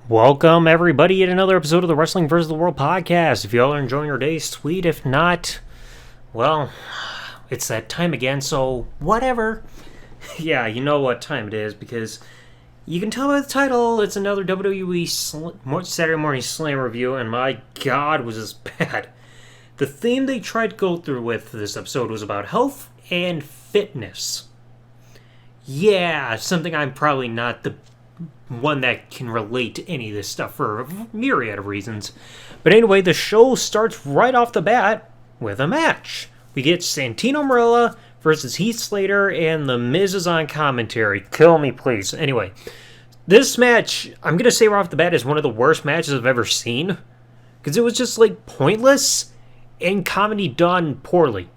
Welcome, everybody, at another episode of the Wrestling vs. the World podcast. If y'all are enjoying your day, sweet. If not, well, it's that time again, so whatever. Yeah, you know what time it is, because you can tell by the title, it's another WWE Saturday Morning Slam review, and my god, was this bad. The theme they tried to go through with this episode was about health and fitness. Yeah, something I'm probably not the one that can relate to any of this stuff for a myriad of reasons. But anyway, the show starts right off the bat with a match. We get Santino Marella versus Heath Slater, and The Miz is on commentary. Kill me, please. Anyway, this match, I'm going to say right off the bat, is one of the worst matches I've ever seen. Because it was just, pointless and comedy done poorly.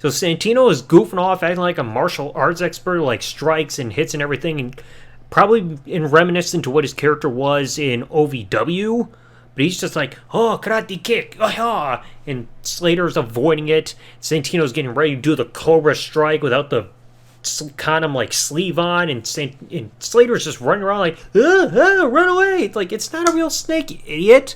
So Santino is goofing off, acting like a martial arts expert, strikes and hits and everything, and probably in reminiscent to what his character was in OVW, but he's just like, oh, karate kick, ah, and Slater's avoiding it. Santino's getting ready to do the Cobra strike without the condom sleeve on, and Slater's just running around run away. It's not a real snake, you idiot.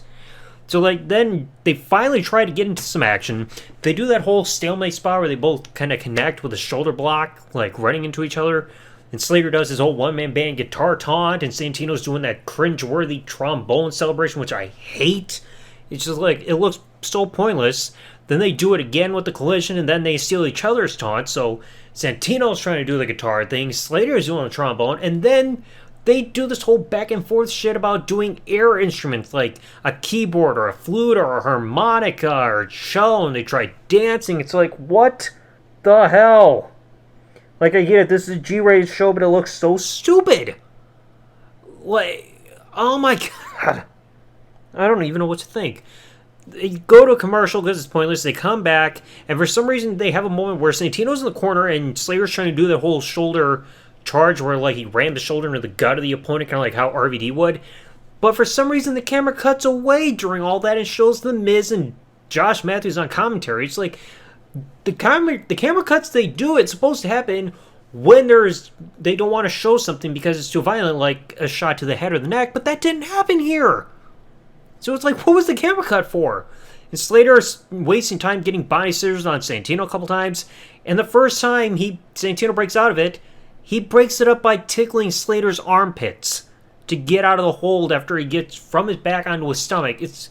So then they finally try to get into some action. They do that whole stalemate spot where they both kind of connect with a shoulder block, running into each other. And Slater does his whole one-man band guitar taunt, and Santino's doing that cringe-worthy trombone celebration, which I hate. It's just it looks so pointless. Then they do it again with the collision, and then they steal each other's taunt. So Santino's trying to do the guitar thing, Slater's doing the trombone, and then they do this whole back-and-forth shit about doing air instruments, like a keyboard or a flute or a harmonica or a cello, and they try dancing. It's what the hell? I get it, this is a G-rated show, but it looks so stupid. Oh my god. I don't even know what to think. They go to a commercial because it's pointless. They come back, and for some reason, they have a moment where Santino's in the corner, and Slater's trying to do the whole shoulder charge where, he rammed the shoulder into the gut of the opponent, kind of how RVD would. But for some reason, the camera cuts away during all that and shows The Miz and Josh Matthews on commentary. It's the camera cuts they do, it's supposed to happen when they don't want to show something because it's too violent, like a shot to the head or the neck, but that didn't happen here. So it's what was the camera cut for? And Slater's wasting time getting body scissors on Santino a couple times, and the first time Santino breaks out of it, he breaks it up by tickling Slater's armpits to get out of the hold after he gets from his back onto his stomach. It's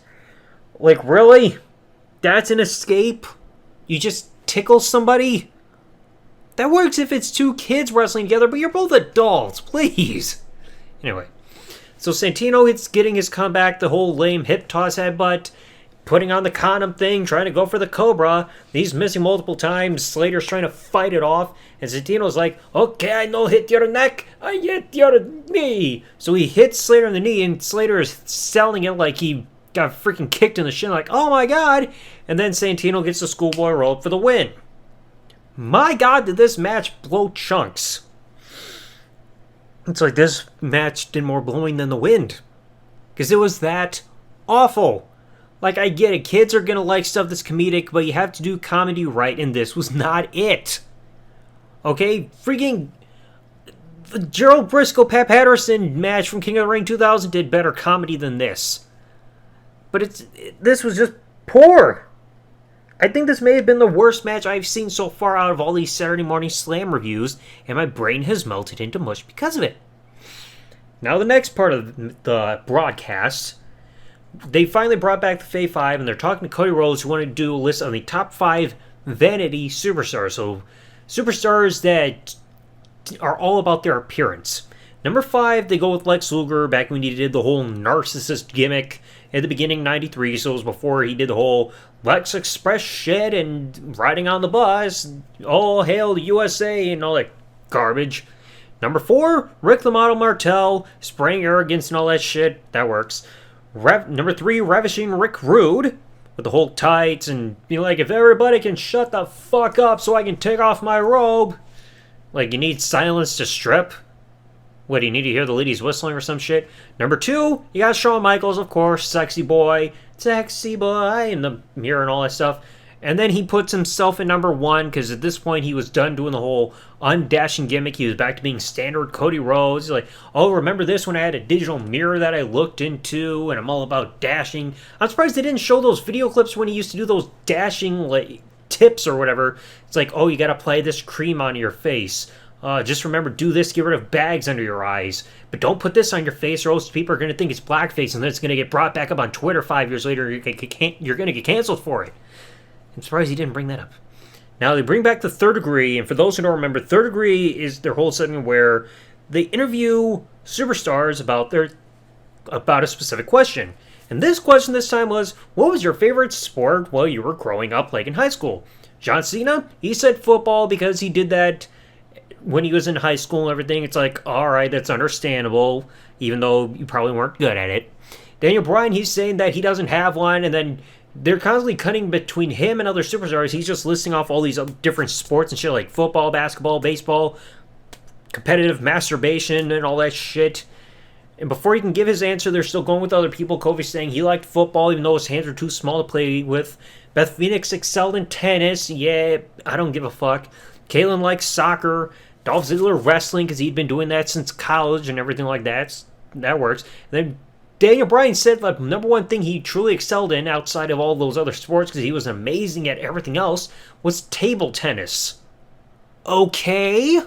really? That's an escape? You just tickle somebody? That works if it's two kids wrestling together, but you're both adults, please. Anyway, so Santino getting his comeback, the whole lame hip toss headbutt, putting on the condom thing, trying to go for the Cobra. He's missing multiple times. Slater's trying to fight it off, and Santino's okay, I no hit your neck, I hit your knee. So he hits Slater in the knee, and Slater is selling it like he got freaking kicked in the shin, oh my god. And then Santino gets the schoolboy roll for the win. My god, did this match blow chunks. It's this match did more blowing than the wind. Because it was that awful. I get it, kids are gonna like stuff that's comedic, but you have to do comedy right, and this was not it. Okay, freaking the Gerald Briscoe Pat Patterson match from King of the Ring 2000 did better comedy than this. But this was just poor. I think this may have been the worst match I've seen so far out of all these Saturday Morning Slam reviews, and my brain has melted into mush because of it. Now the next part of the broadcast, they finally brought back the Fay 5, and they're talking to Cody Rhodes, who wanted to do a list of the top 5 vanity superstars. So superstars that are all about their appearance. Number 5, they go with Lex Luger, back when he did the whole narcissist gimmick at the beginning, 93, so it was before he did the whole Lex Express shit and riding on the bus, all hail the USA, and all that garbage. Number 4, Rick the Model Martel, spraying arrogance and all that shit, that works. Number 3, Ravishing Rick Rude, with the whole tights, and if everybody can shut the fuck up so I can take off my robe. You need silence to strip. What, do you need to hear the ladies whistling or some shit? Number 2, you got Shawn Michaels, of course, sexy boy, in the mirror and all that stuff. And then he puts himself in number one because at this point he was done doing the whole undashing gimmick. He was back to being standard Cody Rhodes. He's like, oh, remember this when I had a digital mirror that I looked into and I'm all about dashing. I'm surprised they didn't show those video clips when he used to do those dashing like tips or whatever. It's like, oh, you got to apply this cream on your face. Just remember, do this, get rid of bags under your eyes. But don't put this on your face or else people are going to think it's blackface and then it's going to get brought back up on Twitter 5 years later. You're going to get canceled for it. I'm surprised he didn't bring that up. Now, they bring back the Third Degree, and for those who don't remember, Third Degree is their whole segment where they interview superstars about a specific question. And this question this time was, what was your favorite sport while you were growing up, like in high school? John Cena, he said football because he did that when he was in high school and everything. It's like, alright, that's understandable, even though you probably weren't good at it. Daniel Bryan, he's saying that he doesn't have one, and then they're constantly cutting between him and other superstars. He's just listing off all these different sports and shit like football, basketball, baseball, competitive masturbation, and all that shit. And before he can give his answer, they're still going with other people. Kofi's saying he liked football even though his hands were too small to play with. Beth Phoenix excelled in tennis. Yeah, I don't give a fuck. Kalen likes soccer. Dolph Ziggler wrestling because he'd been doing that since college and everything like that. That works. And then Daniel Bryan said the number one thing he truly excelled in outside of all those other sports because he was amazing at everything else was table tennis. Okay?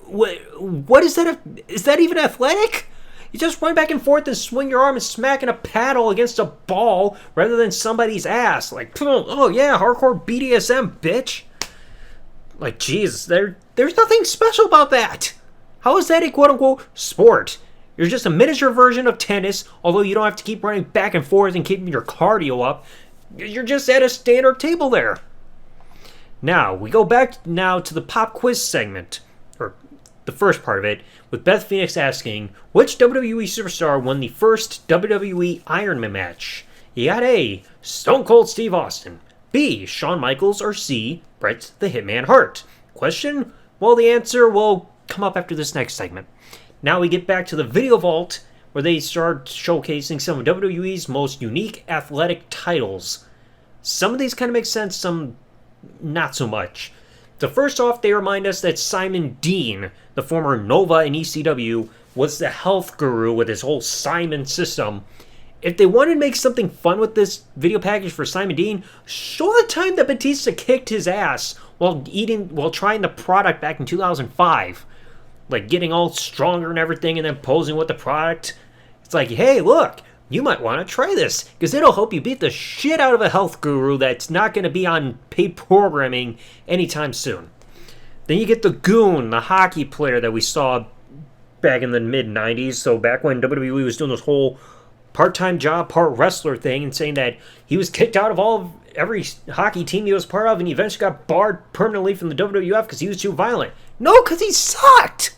What is that? Is that even athletic? You just run back and forth and swing your arm and smacking a paddle against a ball rather than somebody's ass. Like, oh yeah, hardcore BDSM, bitch. Like, Jesus, there's nothing special about that. How is that a quote-unquote sport? You're just a miniature version of tennis, although you don't have to keep running back and forth and keeping your cardio up. You're just at a standard table there. Now, we go back now to the pop quiz segment, or the first part of it, with Beth Phoenix asking, which WWE superstar won the first WWE Iron Man match? You got A, Stone Cold Steve Austin, B, Shawn Michaels, or C, Bret the Hitman Hart. Question? Well, the answer will come up after this next segment. Now we get back to the video vault, where they start showcasing some of WWE's most unique athletic titles. Some of these kind of make sense, some not so much. So first off, they remind us that Simon Dean, the former Nova in ECW, was the health guru with his whole Simon system. If they wanted to make something fun with this video package for Simon Dean, show the time that Batista kicked his ass while trying the product back in 2005. Like getting all stronger and everything and then posing with the product. It's like, hey, look, you might want to try this because it'll help you beat the shit out of a health guru that's not going to be on paid programming anytime soon. Then you get the Goon, the hockey player that we saw back in the mid-90s. So back when WWE was doing this whole part-time job, part wrestler thing and saying that he was kicked out of every hockey team he was part of and he eventually got barred permanently from the WWF because he was too violent. No, because he sucked!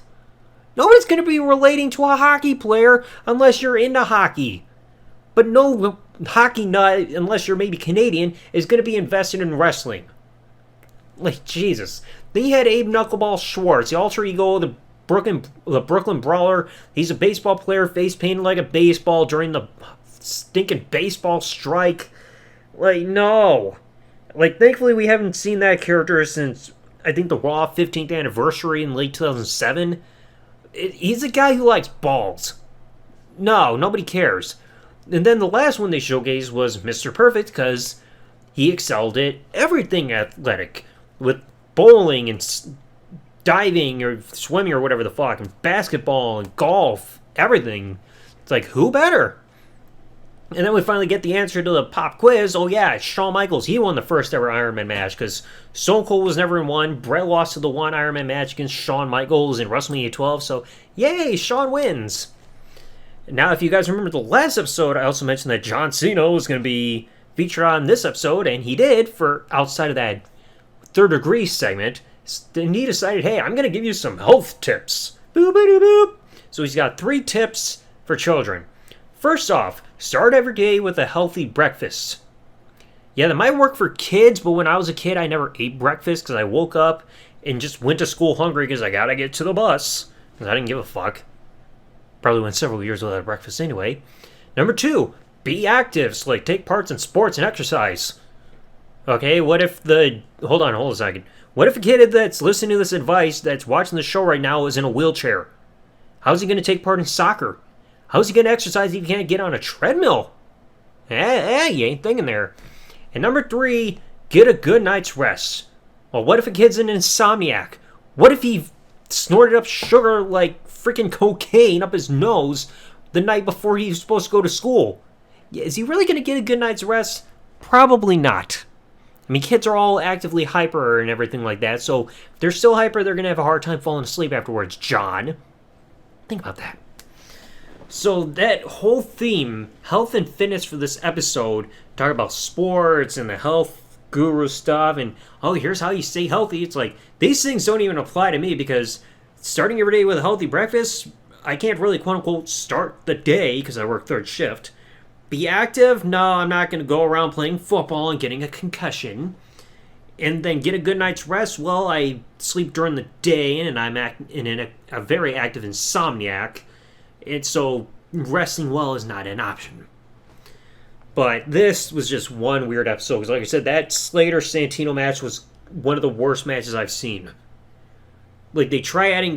Nobody's going to be relating to a hockey player unless you're into hockey. But no hockey nut, unless you're maybe Canadian, is going to be invested in wrestling. Like, Jesus. Then you had Abe Knuckleball Schwartz, the alter ego of the Brooklyn Brawler. He's a baseball player, face painted like a baseball during the stinking baseball strike. Like, no. Like, thankfully we haven't seen that character since, I think, the Raw 15th anniversary in late 2007. He's a guy who likes balls. No, nobody cares. And then the last one they showcased was Mr. Perfect because he excelled at everything athletic. With bowling and diving or swimming or whatever the fuck. And basketball and golf. Everything. It's like, who better? And then we finally get the answer to the pop quiz. Oh yeah, it's Shawn Michaels. He won the first ever Iron Man match because Stone Cold was never in one. Bret lost to the one Iron Man match against Shawn Michaels in WrestleMania 12. So yay, Shawn wins. Now, if you guys remember the last episode, I also mentioned that John Cena was going to be featured on this episode, and he did for outside of that Third Degree segment. And he decided, hey, I'm going to give you some health tips. Boop, boop, boop. So he's got 3 tips for children. First off, start every day with a healthy breakfast. Yeah, that might work for kids, but when I was a kid, I never ate breakfast because I woke up and just went to school hungry because I gotta get to the bus. Because I didn't give a fuck. Probably went several years without breakfast anyway. Number 2, be active. So, like, take parts in sports and exercise. Okay, what if hold on a second. What if a kid that's listening to this advice, that's watching the show right now, is in a wheelchair? How's he going to take part in soccer? How's he going to exercise if he can't get on a treadmill? You ain't thinking there. And number 3, get a good night's rest. Well, what if a kid's an insomniac? What if he snorted up sugar like freaking cocaine up his nose the night before he was supposed to go to school? Is he really going to get a good night's rest? Probably not. I mean, kids are all actively hyper and everything like that, so if they're still hyper, they're going to have a hard time falling asleep afterwards, John. Think about that. So that whole theme, health and fitness for this episode, talk about sports and the health guru stuff, and here's how you stay healthy. It's like, these things don't even apply to me because starting every day with a healthy breakfast, I can't really quote-unquote start the day because I work third shift. Be active? No, I'm not going to go around playing football and getting a concussion. And then get a good night's rest? Well, I sleep during the day and I'm a very active insomniac. And so resting well is not an option. But this was just one weird episode. Because like I said, that Slater-Santino match was one of the worst matches I've seen. Like, they try adding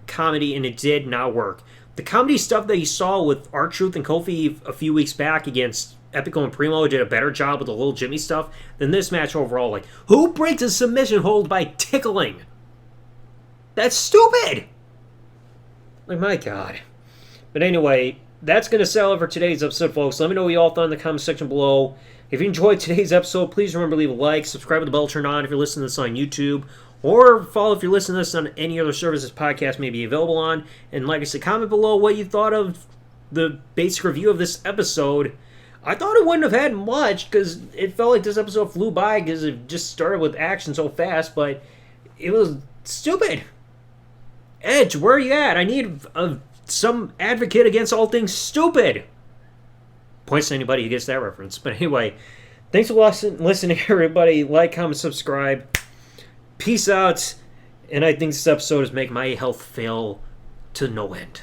comedy and it did not work. The comedy stuff that you saw with R-Truth and Kofi a few weeks back against Epico and Primo did a better job with the little Jimmy stuff than this match overall. Like, who breaks a submission hold by tickling? That's stupid! Like, my God. But anyway, that's going to sell it for today's episode, folks. Let me know what you all thought in the comment section below. If you enjoyed today's episode, please remember to leave a like, subscribe with the bell turned on if you're listening to this on YouTube, or follow if you're listening to this on any other service this podcast may be available on. And like I said, comment below what you thought of the basic review of this episode. I thought it wouldn't have had much because it felt like this episode flew by because it just started with action so fast, but it was stupid. Edge, where are you at? I need some advocate against all things stupid. Points to anybody who gets that reference. But anyway, thanks for listening, everybody. Like, comment, subscribe. Peace out. And I think this episode is making my health fail to no end.